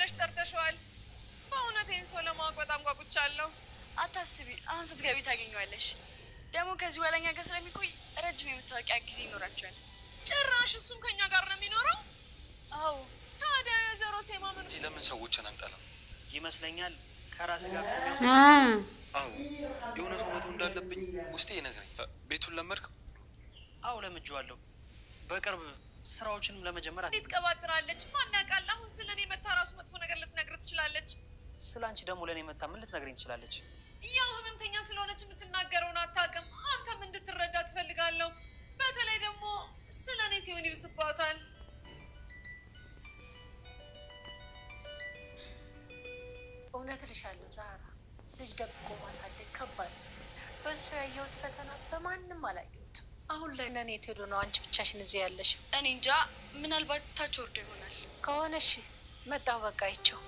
ብለሽ ጠርተሽዋል በእውነቴን ሰው ለማወቅ በጣም ጓጉቻለሁ አታስቢ አሁን ስትገቢ ታገኘዋለሽ ደግሞ ከዚህ ወለኛ ጋር ስለሚቆይ ረጅም የምታወቂያ ጊዜ ይኖራቸዋል ጭራሽ እሱም ከኛ ጋር ነው የሚኖረው አዎ ታዲያ የዘሮ ሴማ ምን ለምን ሰዎችን አንጠላም ይመስለኛል ከራስ ጋር አዎ የሆነ ሰው መተው እንዳለብኝ ውስጤ ይነግረኝ ቤቱን ለመድከው አው ለምጄዋለሁ በቅርብ ስራዎችንም ለመጀመር እንዴት ቀባጥራለች ማን ያውቃል አሁን ስለኔ መታ ራሱ መጥፎ ነገር ልትነግር ትችላለች ስላንቺ ደግሞ ለኔ መታ ምን ልትነግረኝ ትችላለች ያው ህመምተኛ ስለሆነች የምትናገረውን አታውቅም አንተም እንድትረዳ ትፈልጋለሁ በተለይ ደግሞ ስለኔ ሲሆን ይብስባታል እውነት ልሻለሁ ዛራ ልጅ ደብቆ ማሳደግ ከባድ በሱ ያየሁት ፈተና በማንም አላየሁት አሁን ላይ ነኔ ትሄዱ ነው አንቺ ብቻሽን እዚህ ያለሽ እኔ እንጃ ምናልባት ታች ወርዶ ይሆናል ከሆነ እሺ መጣሁ በቃ አይቼው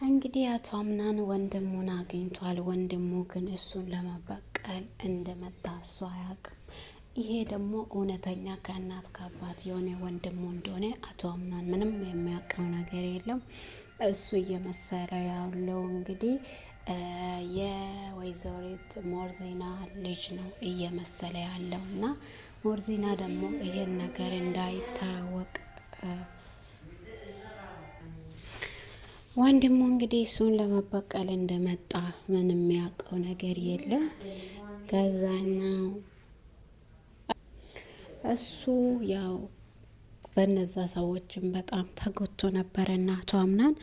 እንግዲህ አቶ አምናን ወንድሙን አግኝቷል ወንድሙ ግን እሱን ለመበቀል እንደመጣ እሱ አያውቅም ይሄ ደግሞ እውነተኛ ከእናት ከአባት የሆነ ወንድሙ እንደሆነ አቶ አምናን ምንም የሚያውቀው ነገር የለም እሱ እየመሰለ ያለው እንግዲህ የወይዘሪት ሞርዚና ልጅ ነው እየመሰለ ያለውና ሞርዚና ደግሞ ይሄን ነገር እንዳይታወቅ ወንድሙ እንግዲህ እሱን ለመበቀል እንደመጣ ምንም የሚያውቀው ነገር የለም ከዛና እሱ ያው በነዛ ሰዎችም በጣም ተጎቶ ነበርና አቶ አምናን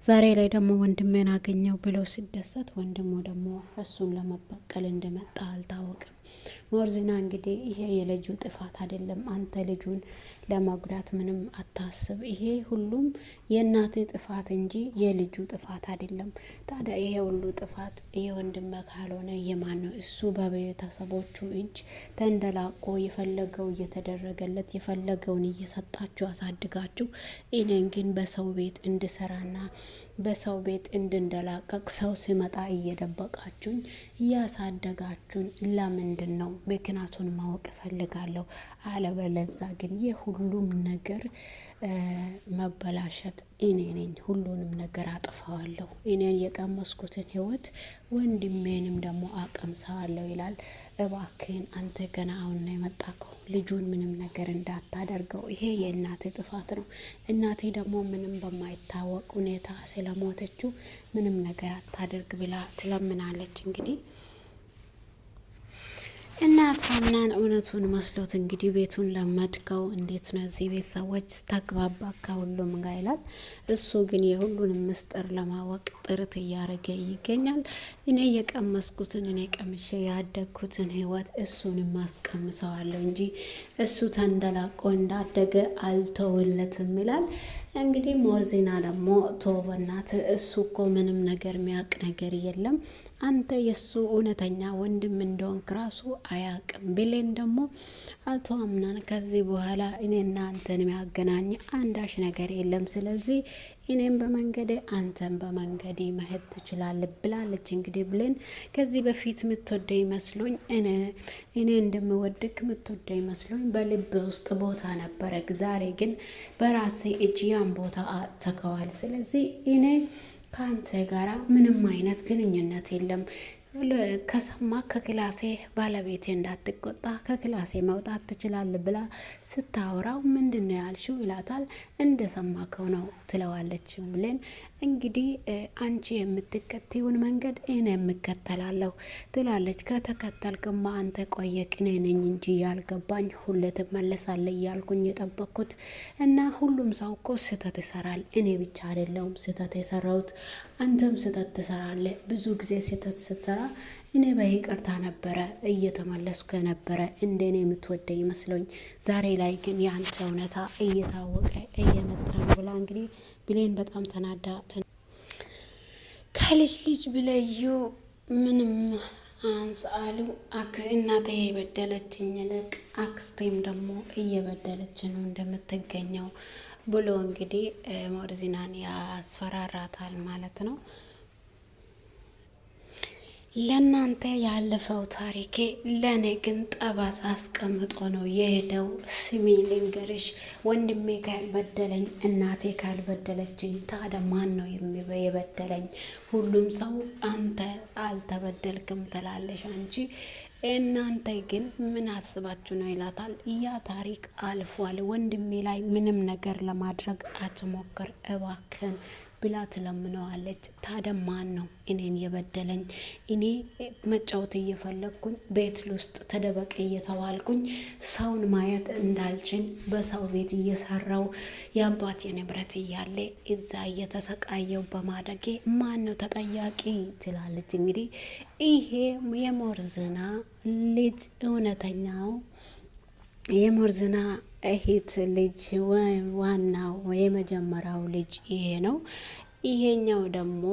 ዛሬ ላይ ደግሞ ወንድሜን አገኘው ብሎ ሲደሰት ወንድሙ ደግሞ እሱን ለመበቀል እንደመጣ አልታወቅም ሞርዚና እንግዲህ ይሄ የልጁ ጥፋት አይደለም አንተ ልጁን ለማጉዳት ምንም አታስብ ይሄ ሁሉም የእናት ጥፋት እንጂ የልጁ ጥፋት አይደለም ታዲያ ይሄ ሁሉ ጥፋት የወንድም ካልሆነ የማን ነው እሱ በቤተሰቦቹ እጅ ተንደላቆ የፈለገው እየተደረገለት የፈለገውን እየሰጣችሁ አሳድጋችሁ እኔን ግን በሰው ቤት እንድሰራና በሰው ቤት እንድንደላቀቅ ሰው ሲመጣ እየደበቃችሁኝ እያሳደጋችሁን ለምንድን ነው ምክንያቱን ማወቅ ፈልጋለሁ አለበለዛ ግን የሁሉም ነገር መበላሸት እኔ ነኝ ሁሉንም ነገር አጥፋዋለሁ እኔን የቀመስኩትን ህይወት ወንድሜንም ደግሞ አቀምሳለሁ ይላል እባክህን አንተ ገና አሁን ነው የመጣከው ልጁን ምንም ነገር እንዳታደርገው ይሄ የእናቴ ጥፋት ነው እናቴ ደግሞ ምንም በማይታወቅ ሁኔታ ስለሞተችው ምንም ነገር አታደርግ ብላ ትለምናለች እንግዲህ እናቷ ምናን እውነቱን መስሎት እንግዲህ ቤቱን ለመድከው እንዴት ነው እዚህ ቤት ሰዎች ተግባባ ከሁሉም ጋር ይላል እሱ ግን የሁሉንም ምስጢር ለማወቅ ጥረት እያደረገ ይገኛል እኔ የቀመስኩትን እኔ ቀምሼ ያደግኩትን ህይወት እሱንም ማስቀምሰዋለሁ እንጂ እሱ ተንደላቆ እንዳደገ አልተወለትም ይላል እንግዲህ ሞርዚና ደግሞ ተወበናት እሱ እኮ ምንም ነገር የሚያውቅ ነገር የለም አንተ የሱ እውነተኛ ወንድም እንደሆንክ ራሱ አያውቅም ብሌን ደግሞ አቶ አምናን ከዚህ በኋላ እኔና አንተን የሚያገናኝ አንዳች ነገር የለም ስለዚህ እኔም በመንገዴ አንተም በመንገዴ መሄድ ትችላለህ ብላለች እንግዲህ ብሌን ከዚህ በፊት የምትወደኝ መስሎኝ እኔ እንደምወድክ የምትወደኝ መስሎኝ በልብ ውስጥ ቦታ ነበረ ዛሬ ግን በራሴ እጅ ያን ቦታ አጥተከዋል ስለዚህ እኔ ካንተ ጋራ ምንም አይነት ግንኙነት የለም ከሰማ ከክላሴ ባለቤቴ እንዳትቆጣ ከክላሴ መውጣት ትችላለህ ብላ ስታወራው ምንድነው ያልሽው ይላታል እንደሰማከው ነው ትለዋለች ብለን እንግዲህ አንቺ የምትከተይውን መንገድ እኔ የምከተላለሁ ትላለች ከተከተልክማ አንተ ቆየክ እኔ ነኝ እንጂ ያልገባኝ ሁሌ ትመለሳለህ ያልኩኝ የጠበቅኩት እና ሁሉም ሰው እኮ ስህተት ይሰራል እኔ ብቻ አይደለሁም ስህተት የሰራሁት አንተም ስህተት ትሰራለህ ብዙ ጊዜ ስህተት ስትሰራ እኔ በይቅርታ ነበረ እየተመለስኩ ነበረ እንደኔ የምትወደኝ መስሎኝ ዛሬ ላይ ግን ያንተ እውነታ እየታወቀ እየመጣ ነው ብላ እንግዲህ ብሌን በጣም ተናዳ ከልጅ ብለዩ ምንም አንሳሉ እናቴ የበደለችኝ ልቅ አክስቴም ደግሞ እየበደለች ነው እንደምትገኘው ብሎ እንግዲህ ሞርዚናን ያስፈራራታል ማለት ነው ለእናንተ ያለፈው ታሪኬ ለእኔ ግን ጠባሳ አስቀምጦ ነው የሄደው። ስሚ ልንገርሽ፣ ወንድሜ ካልበደለኝ እናቴ ካልበደለችኝ ታዲያ ማን ነው የበደለኝ? ሁሉም ሰው አንተ አልተበደልክም ትላለሽ አንቺ። እናንተ ግን ምን አስባችሁ ነው ይላታል። ያ ታሪክ አልፏል። ወንድሜ ላይ ምንም ነገር ለማድረግ አትሞክር እባክን ብላ ትለምነዋለች። ታዲያ ማን ነው እኔን የበደለኝ? እኔ መጫወት እየፈለግኩኝ ቤት ውስጥ ተደበቅ እየተባልኩኝ ሰውን ማየት እንዳልችል በሰው ቤት እየሰራው የአባቴ ንብረት እያለ እዛ እየተሰቃየው በማደጌ ማን ነው ተጠያቂ ትላለች። እንግዲህ ይሄ የሞርዝና ልጅ እውነተኛው የሞርዝና እህት ልጅ ዋናው የመጀመሪያው ልጅ ይሄ ነው። ይሄኛው ደግሞ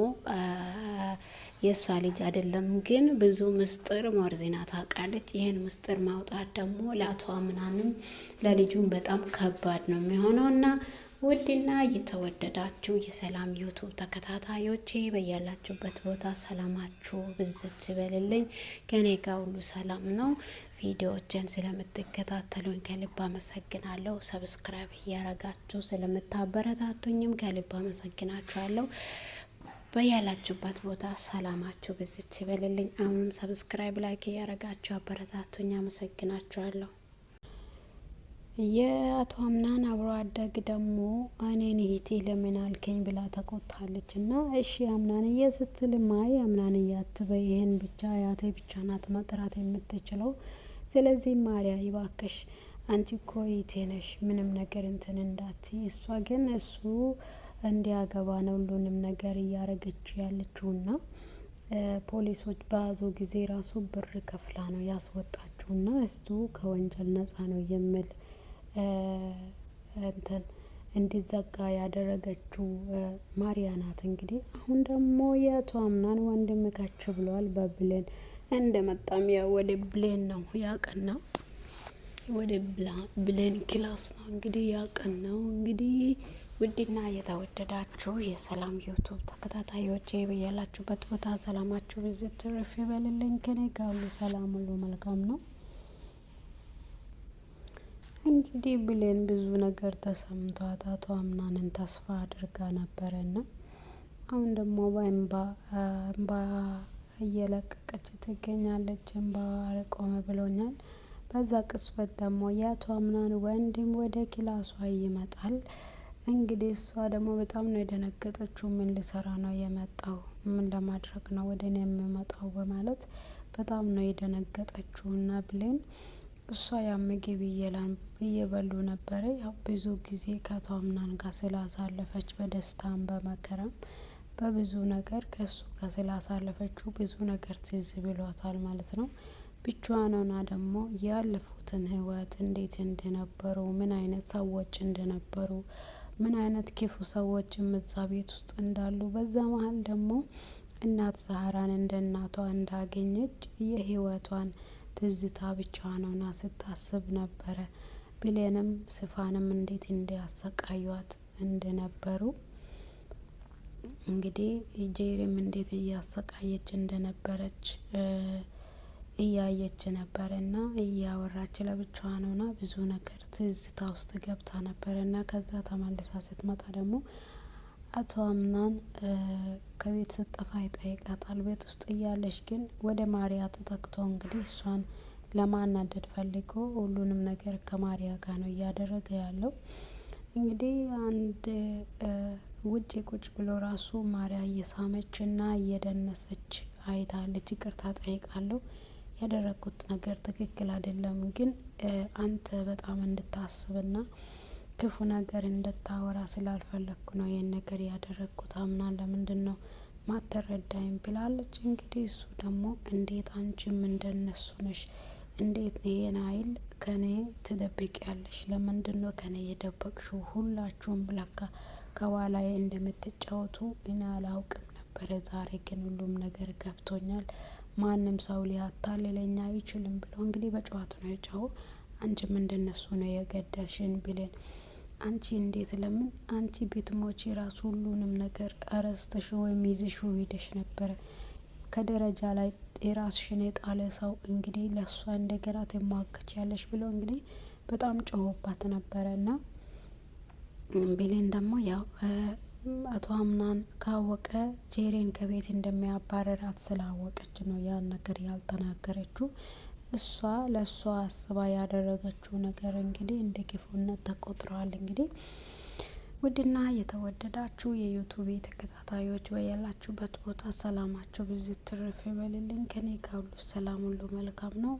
የእሷ ልጅ አይደለም፣ ግን ብዙ ምስጢር ሞርዚና ታውቃለች። ይህን ምስጢር ማውጣት ደግሞ ለአቶ ምናንም ለልጁም በጣም ከባድ ነው የሚሆነው እና ውድና እየተወደዳችሁ የሰላም ዩቱብ ተከታታዮቼ በያላችሁበት ቦታ ሰላማችሁ ብዝት ይበልልኝ። ከኔ ጋር ሁሉ ሰላም ነው። ቪዲዮዎችን ስለምትከታተሉኝ ከልብ አመሰግናለሁ። ሰብስክራይብ እያረጋችሁ ስለምታበረታቱኝም ከልብ አመሰግናችኋለሁ። በያላችሁበት ቦታ ሰላማችሁ ብዝት ይበልልኝ። አሁንም ሰብስክራይብ ላይክ እያረጋችሁ አበረታቱኝ። አመሰግናችኋለሁ። የአቶ አምናን አብሮ አደግ ደግሞ እኔን እህቴ ለምን አልከኝ ብላ ተቆጣለች። እና እሺ አምናንዬ ስትልም አይ አምናንዬ አትበይ፣ ይህን ብቻ አያቴ ብቻ ናት መጥራት የምትችለው። ስለዚህ ማርያ ይባክሽ አንቺ እኮ እህቴ ነሽ፣ ምንም ነገር እንትን እንዳትይ። እሷ ግን እሱ እንዲያገባ ነው ሁሉንም ነገር እያረገችው ያለችውና ፖሊሶች በያዙ ጊዜ ራሱ ብር ከፍላ ነው ያስወጣችውና እሱ ከወንጀል ነጻ ነው የሚል እንትን እንዲዘጋ ያደረገችው ማርያ ናት። እንግዲህ አሁን ደግሞ የአቶ አምናን ወንድም ከች ብሏል በብሌን እንደመጣም ያው ወደ ብሌን ነው ያቀናው፣ ወደ ብሌን ክላስ ነው እንግዲህ ያቀናው። እንግዲህ ውድና የተወደዳችሁ የሰላም ዩቱብ ተከታታዮቼ በያላችሁበት ቦታ ሰላማችሁ ብዝት ትርፍ ይበልልኝ። ከኔ ጋር ሁሉ ሰላም ሁሉ መልካም ነው። እንግዲህ ብሌን ብዙ ነገር ተሰምቷት አቶ አምናንን ተስፋ አድርጋ ነበረና አሁን ደግሞ በእንባ እየለቀቀች ትገኛለች። እንባ ቆመ ብሎኛል። በዛ ቅጽበት ደግሞ የአቶ አምናን ወንድም ወደ ክላሷ ይመጣል። እንግዲህ እሷ ደግሞ በጣም ነው የደነገጠችው። ምን ልሰራ ነው የመጣው? ምን ለማድረግ ነው ወደ እኔ የሚመጣው? በማለት በጣም ነው የደነገጠችው። እና ብሌን እሷ ያ ምግብ እየበሉ ነበረ። ያው ብዙ ጊዜ ከአቶ አምናን ጋር ስላሳለፈች በደስታም በመከራም በብዙ ነገር ከሱ ጋር ስላሳለፈችው ብዙ ነገር ትዝ ብሏታል ማለት ነው። ብቻዋን ሆና ደግሞ ያለፉትን ህይወት እንዴት እንደነበሩ፣ ምን አይነት ሰዎች እንደነበሩ፣ ምን አይነት ክፉ ሰዎች እዛ ቤት ውስጥ እንዳሉ፣ በዛ መሀል ደግሞ እናት ዛህራን እንደ እናቷ እንዳገኘች የህይወቷን ትዝታ ብቻዋን ሆና ስታስብ ነበረ። ብሌንም ስፋንም እንዴት እንዲያሰቃዩት እንደነበሩ እንግዲህ ጄሪም እንዴት እያሰቃየች እንደነበረች እያየች ነበረና እያወራች ለብቻዋን ሆና ብዙ ነገር ትዝታ ውስጥ ገብታ ነበረና ከዛ ተመልሳ ስትመጣ ደግሞ አቶ አምናን ከቤት ስትጠፋ ይጠይቃታል። ቤት ውስጥ እያለች ግን ወደ ማርያ ተጠቅቶ እንግዲህ እሷን ለማናደድ ፈልጎ ሁሉንም ነገር ከማርያ ጋር ነው እያደረገ ያለው። እንግዲህ አንድ ውጭ ቁጭ ብሎ ራሱ ማርያ እየሳመችና እየደነሰች አይታለች። ይቅርታ ጠይቃለሁ፣ ያደረኩት ነገር ትክክል አይደለም፣ ግን አንተ በጣም እንድታስብና ክፉ ነገር እንድታወራ ስላልፈለግኩ ነው ይህን ነገር ያደረግኩት። አምናን ለምንድን ነው ማተረዳኝ ብላለች። እንግዲህ እሱ ደግሞ እንዴት አንቺም እንደነሱ ነሽ፣ እንዴት ይሄን ኃይል ከኔ ትደብቂያለሽ? ለምንድን ነው ከኔ የደበቅሽው? ሁላችሁም ብለካ ከኋላዬ እንደምትጫወቱ እኔ አላውቅም ነበረ። ዛሬ ግን ሁሉም ነገር ገብቶኛል። ማንም ሰው ሊያታልለኝ አይችልም ብሎ እንግዲህ በጨዋታ ነው የጫወው። አንቺም እንደነሱ ነው የገደልሽን ብሌን። አንቺ እንዴት ለምን አንቺ ቤትሞች ራሱ ሁሉንም ነገር አረስተሽ ወይም ይዘሽ ሄደሽ ነበረ። ከደረጃ ላይ የራስሽን የጣለ ሰው እንግዲህ ለእሷ እንደገና ትሟገቻለሽ ብሎ እንግዲህ በጣም ጮሆባት ነበረ። እና ብሌን ደግሞ ያው አቶ አምናን ካወቀ ጄሪን ከቤት እንደሚያባረራት ስላወቀች ነው ያን ነገር ያልተናገረችው። እሷ ለእሷ አስባ ያደረገችው ነገር እንግዲህ እንደ ክፉነት ተቆጥረዋል። እንግዲህ ውድና የተወደዳችሁ የዩቱብ ተከታታዮች በያላችሁበት ቦታ ሰላማችሁ ብዙ ትርፍ ይበልልኝ። ከኔ ጋር ሁሉ ሰላም ሁሉ መልካም ነው።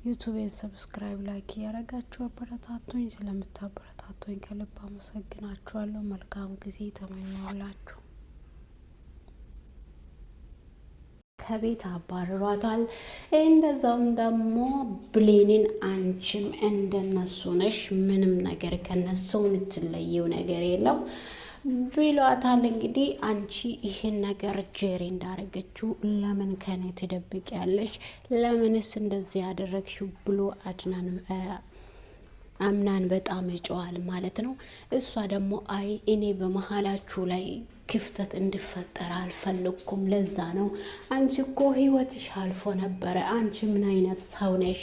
ዩቱቤን ሰብስክራይብ ላይክ እያረጋችሁ አበረታቱኝ። ስለምታበረታቱኝ ከልብ አመሰግናችኋለሁ። መልካም ጊዜ ተመኘሁላችሁ። ከቤት አባርሯታል። እንደዛውም ደግሞ ብሌንን አንቺም እንደነሱ ነሽ፣ ምንም ነገር ከነሱ የምትለየው ነገር የለው ብሏታል። እንግዲህ አንቺ ይህን ነገር ጄሪ እንዳረገችው ለምን ከኔ ትደብቂያለሽ? ለምንስ እንደዚህ ያደረግሽው ብሎ አምናን በጣም ይጮዋል ማለት ነው። እሷ ደግሞ አይ እኔ በመሀላችሁ ላይ ክፍተት እንዲፈጠር አልፈለኩም፣ ለዛ ነው። አንቺ እኮ ህይወትሽ አልፎ ነበረ። አንቺ ምን አይነት ሰው ነሽ?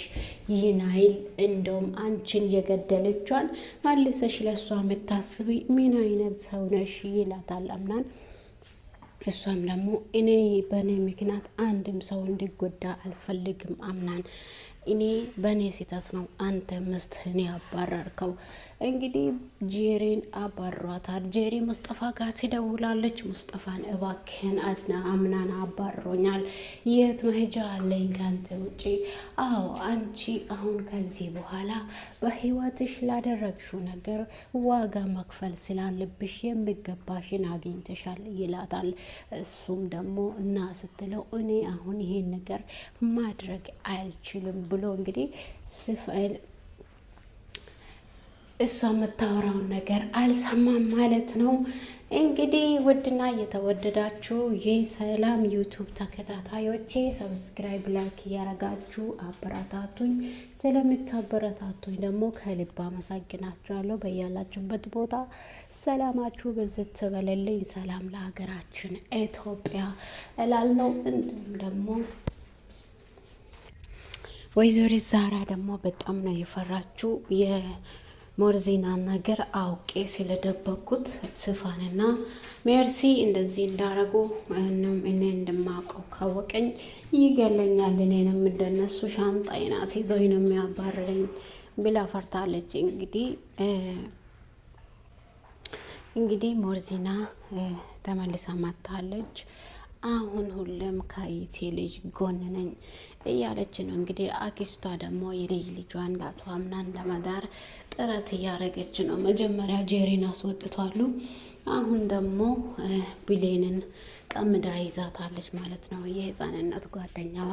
ይህን ኃይል እንደውም አንቺን የገደለቿን መልሰሽ ለእሷ የምታስቢ ምን አይነት ሰው ነሽ? ይላታል አምናን። እሷም ደግሞ እኔ በእኔ ምክንያት አንድም ሰው እንዲጎዳ አልፈልግም አምናን፣ እኔ በእኔ ስህተት ነው አንተ ምስትህን ያባረርከው። እንግዲህ ጄሪን አባሯታል። ጄሪ ሙስጠፋ ጋር ትደውላለች። ሙስጠፋን እባክህን አምናን አባሮኛል፣ የት መሄጃ አለኝ ከአንተ ውጪ? አዎ አንቺ አሁን ከዚህ በኋላ በህይወትሽ ላደረግሽው ነገር ዋጋ መክፈል ስላለብሽ የሚገባሽን አግኝተሻል ይላታል። እሱም ደግሞ እና ስትለው እኔ አሁን ይሄን ነገር ማድረግ አልችልም ብሎ እንግዲህ ስፈል እሷ የምታወራውን ነገር አልሰማም ማለት ነው። እንግዲህ ውድና የተወደዳችሁ የሰላም ዩቱብ ተከታታዮቼ ሰብስክራይብ ላይክ እያረጋችሁ አበረታቱኝ። ስለምታበረታቱኝ ደግሞ ከልብ አመሰግናችኋለሁ። በያላችሁበት ቦታ ሰላማችሁ በዝት በለልኝ። ሰላም ለሀገራችን ኢትዮጵያ እላለሁ። እንዲሁም ደግሞ ወይዘሪት ዛራ ደግሞ በጣም ነው የፈራችው። የሞርዚና ነገር አውቄ ስለደበኩት ስፋንና ሜርሲ እንደዚህ እንዳረጉ እኔ እንደማውቀው ካወቀኝ ይገለኛል፣ እኔንም እንደነሱ ሻንጣይና ሲዘው ነው የሚያባርረኝ ብላ ፈርታለች። እንግዲህ ሞርዚና ተመልሳ መጥታለች። አሁን ሁሉም ከአይቴ ልጅ ጎን ነኝ እያለች ነው። እንግዲህ አክስቷ ደግሞ የልጅ ልጇን ለአቶ አምናን ለመዳር ጥረት እያደረገች ነው። መጀመሪያ ጄሪን አስወጥቷሉ። አሁን ደግሞ ብሌንን ቀምዳ ይዛታለች ማለት ነው። የህፃንነት ጓደኛዋ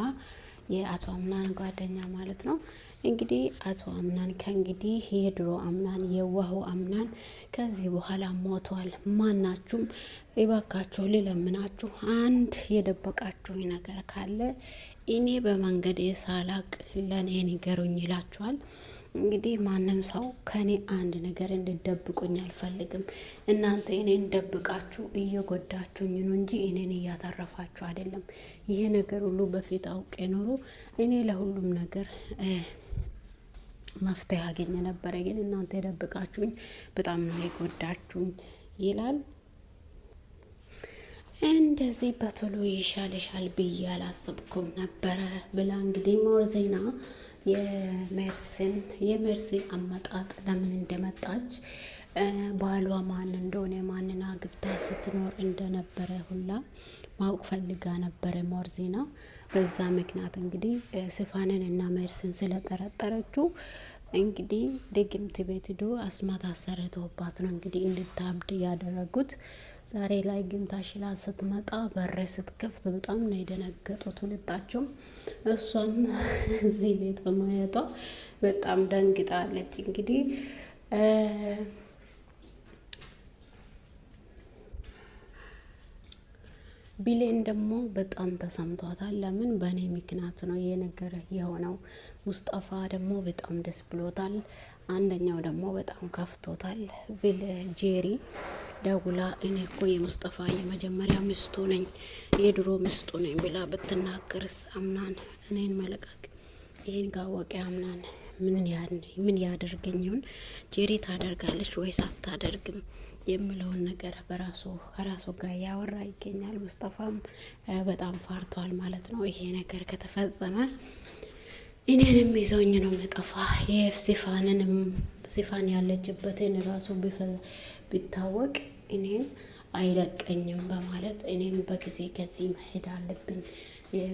የአቶ አምናን ጓደኛ ማለት ነው። እንግዲህ አቶ አምናን ከእንግዲህ የድሮ አምናን የዋሁ አምናን ከዚህ በኋላ ሞቷል። ማናችሁም እባካችሁ ልለምናችሁ አንድ የደበቃችሁኝ ነገር ካለ እኔ በመንገድ ሳላቅ ለእኔ ንገሩኝ ይላችኋል። እንግዲህ ማንም ሰው ከኔ አንድ ነገር እንድደብቁኝ አልፈልግም። እናንተ እኔን ደብቃችሁ እየጎዳችሁኝ ነው እንጂ እኔን እያተረፋችሁ አይደለም። ይሄ ነገር ሁሉ በፊት አውቄ ኖሮ እኔ ለሁሉም ነገር መፍትሄ አገኘ ነበረ። ግን እናንተ የደብቃችሁኝ በጣም ነው የጎዳችሁኝ ይላል። እንደዚህ በቶሎ ይሻልሻል ብዬ አላሰብኩም ነበረ ብላ እንግዲህ ሞርዚና የሜርሲ አመጣጥ ለምን እንደመጣች ባሏ ማን እንደሆነ ማንን አግብታ ስትኖር እንደነበረ ሁላ ማወቅ ፈልጋ ነበረ ሞርዚና። በዛ ምክንያት እንግዲህ ስፋንን እና ሜርሲን ስለጠረጠረችው እንግዲህ ድግምት ቤት ሄዶ አስማት አሰርተውባት ነው እንግዲህ እንድታብድ ያደረጉት። ዛሬ ላይ ግን ታሽላ ስትመጣ በር ስትከፍት በጣም ነው የደነገጡት ሁለታቸውም። እሷም እዚህ ቤት በማየቷ በጣም ደንግጣለች። እንግዲህ ቢሌን ደግሞ በጣም ተሰምቷታል። ለምን በእኔ ምክንያት ነው ይሄ ነገር የሆነው። ሙስጠፋ ደግሞ በጣም ደስ ብሎታል። አንደኛው ደግሞ በጣም ከፍቶታል። ጄሪ ደውላ እኔ እኮ የሙስጠፋ የመጀመሪያ ሚስቱ ነኝ የድሮ ሚስቱ ነኝ ብላ ብትናገርስ አምናን እኔን መለቀቅ ይሄን ካወቀ አምናን ምን ያደርገኝውን ጄሪ ታደርጋለች ወይስ አታደርግም የሚለውን ነገር ከራሱ ጋር ያወራ ይገኛል። ሙስጠፋም በጣም ፈርቷል ማለት ነው። ይሄ ነገር ከተፈጸመ እኔንም ይዞኝ ነው መጠፋ ሲፋን ያለችበትን ራሱ ቢታወቅ እኔን አይለቀኝም በማለት እኔም በጊዜ ከዚህ መሄድ አለብኝ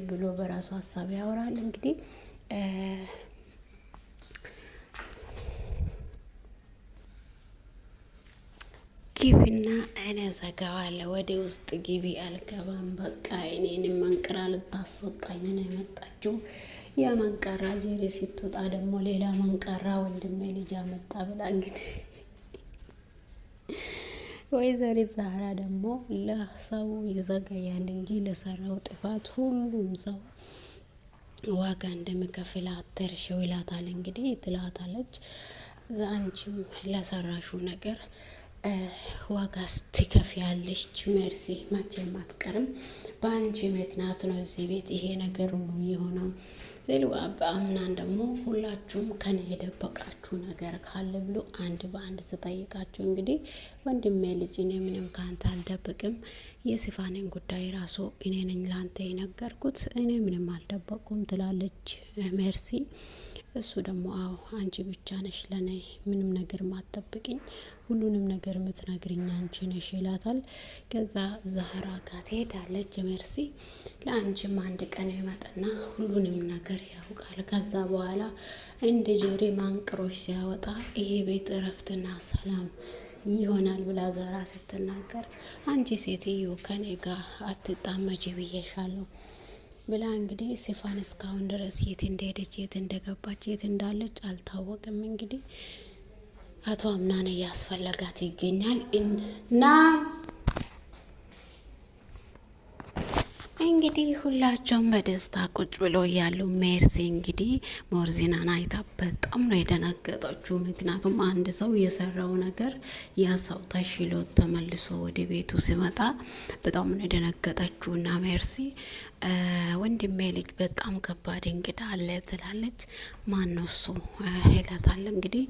ብሎ በራሱ ሀሳብ ያወራል። እንግዲህ ግቢና እኔ ዘጋዋለሁ። ወደ ውስጥ ግቢ አልገባም። በቃ እኔንም መንቅራ ልታስወጣኝ ነው የመጣችው። ያ መንቀራ ጄሪ ስትወጣ ደግሞ ሌላ መንቀራ ወንድሜ ልጅ አመጣ ብላ እንግዲህ ወይዘሪት ዛህራ ደግሞ ለሰው ይዘገያል እንጂ ለሰራው ጥፋት ሁሉም ሰው ዋጋ እንደሚከፍል አትርሺው ይላታል። እንግዲህ ትላታለች አንቺም ለሰራሹ ነገር ዋጋ ትከፍያለሽ ሜርሲ፣ መቼም አትቀርም። በአንቺ ምክንያት ነው እዚህ ቤት ይሄ ነገር ሁሉ የሆነው ሲሉ አምናን ደግሞ ሁላችሁም ከኔ የደበቃችሁ ነገር ካለ ብሎ አንድ በአንድ ስጠይቃችሁ እንግዲህ ወንድሜ ልጅ እኔ ምንም ካንተ አልደብቅም፣ የሲፋኔን ጉዳይ ራሱ እኔ ነኝ ላንተ የነገርኩት፣ እኔ ምንም አልደበቁም ትላለች ሜርሲ። እሱ ደግሞ አዎ አንቺ ብቻ ነሽ ለኔ ምንም ነገር ማትጠብቅኝ፣ ሁሉንም ነገር የምትነግሪኝ አንቺ ነሽ ይላታል። ከዛ ዛህራ ጋር ትሄዳለች ሜርሲ። ለአንቺም አንድ ቀን ይመጣና ሁሉንም ነገር ያውቃል። ከዛ በኋላ እንደ ጄሪ ማንቅሮች ሲያወጣ ይሄ ቤት እረፍትና ሰላም ይሆናል ብላ ዛራ ስትናገር አንቺ ሴትዮ ከኔ ጋር አትጣመጂ ብዬሻለሁ ብላ እንግዲህ ሲፋን እስካሁን ድረስ የት እንደሄደች የት እንደገባች የት እንዳለች አልታወቅም። እንግዲህ አቶ አምናን እያስፈለጋት ይገኛል እና እንግዲህ ሁላቸውም በደስታ ቁጭ ብሎ ያሉ ሜርሲ እንግዲህ ሞርዚናን አይታ በጣም ነው የደነገጠችው። ምክንያቱም አንድ ሰው የሰራው ነገር ያ ሰው ተሽሎት ተመልሶ ወደ ቤቱ ሲመጣ በጣም ነው የደነገጠችው። እና ሜርሲ ወንድሜ ልጅ በጣም ከባድ እንግዳ አለ ትላለች። ማን ነው እሱ ይላታል። እንግዲህ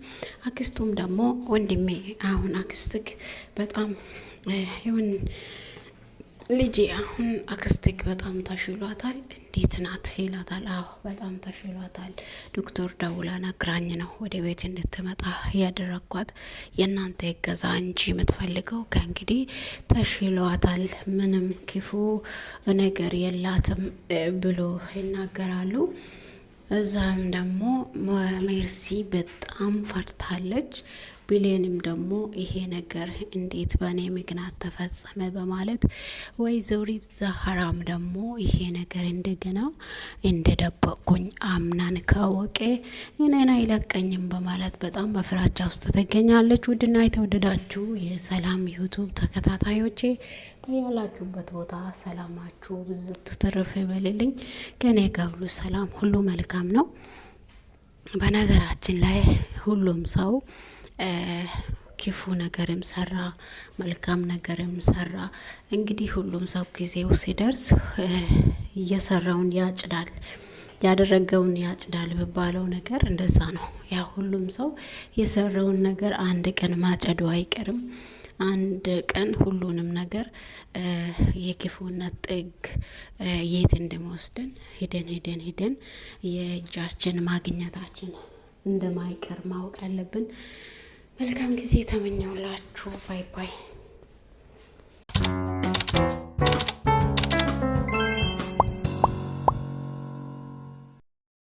አክስቱም ደግሞ ወንድሜ አሁን አክስትክ በጣም ይሁን ልጄ አሁን አክስትክ በጣም ተሽሏታል እንዴት ናት ይላታል። አዎ በጣም ተሽሏታል፣ ዶክተር ደውላ ነግራኝ ነው ወደ ቤት እንድትመጣ ያደረኳት፣ የእናንተ እገዛ እንጂ የምትፈልገው ከእንግዲህ ተሽሏታል፣ ምንም ክፉ ነገር የላትም ብሎ ይናገራሉ። እዛም ደግሞ ሜርሲ በጣም ፈርታለች። ብሌንም ደግሞ ይሄ ነገር እንዴት በእኔ ምክንያት ተፈጸመ በማለት ወይዘሪት ዛህራም ደግሞ ይሄ ነገር እንደገና እንደደበቁኝ አምናን ካወቀ እኔን አይለቀኝም በማለት በጣም በፍራቻ ውስጥ ትገኛለች። ውድና የተወደዳችሁ የሰላም ዩቱብ ተከታታዮቼ ያላችሁበት ቦታ ሰላማችሁ ብዙ ትርፍ ይበልልኝ። ከኔ ጋር ሁሉ ሰላም ሁሉ መልካም ነው። በነገራችን ላይ ሁሉም ሰው ክፉ ነገርም ሰራ መልካም ነገርም ሰራ እንግዲህ ሁሉም ሰው ጊዜው ሲደርስ እየሰራውን ያጭዳል፣ ያደረገውን ያጭዳል በባለው ነገር እንደዛ ነው። ያ ሁሉም ሰው የሰራውን ነገር አንድ ቀን ማጨዱ አይቀርም። አንድ ቀን ሁሉንም ነገር የክፉነት ጥግ የት እንደሚወስደን ሄደን የእጃችን ማግኘታችን እንደማይቀር ማወቅ አለብን። መልካም ጊዜ ተመኘውላችሁ። ባይ ባይ።